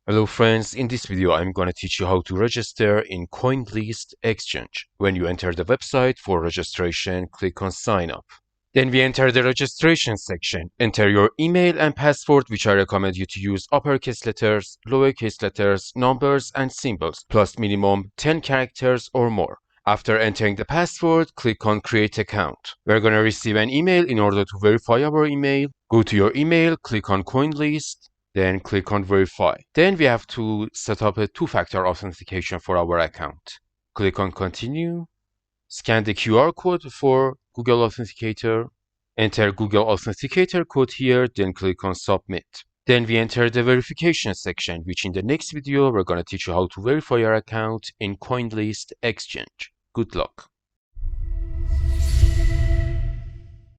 Hello friends, in this video I'm going to teach you how to register in CoinList exchange. When you enter the website for registration, click on sign up. Then we enter the registration section. Enter your email and password, which I recommend you to use uppercase letters, lowercase letters, numbers and symbols, plus minimum 10 characters or more. After entering the password, click on create account. We're going to receive an email. In order to verify our email, go to your email, click on CoinList, then click on verify. Then we have to set up a two-factor authentication for our account. Click on continue, scan the QR code for Google Authenticator, enter Google Authenticator code here, then click on submit. Then we enter the verification section, which in the next video we're going to teach you how to verify your account in CoinList exchange. Good luck.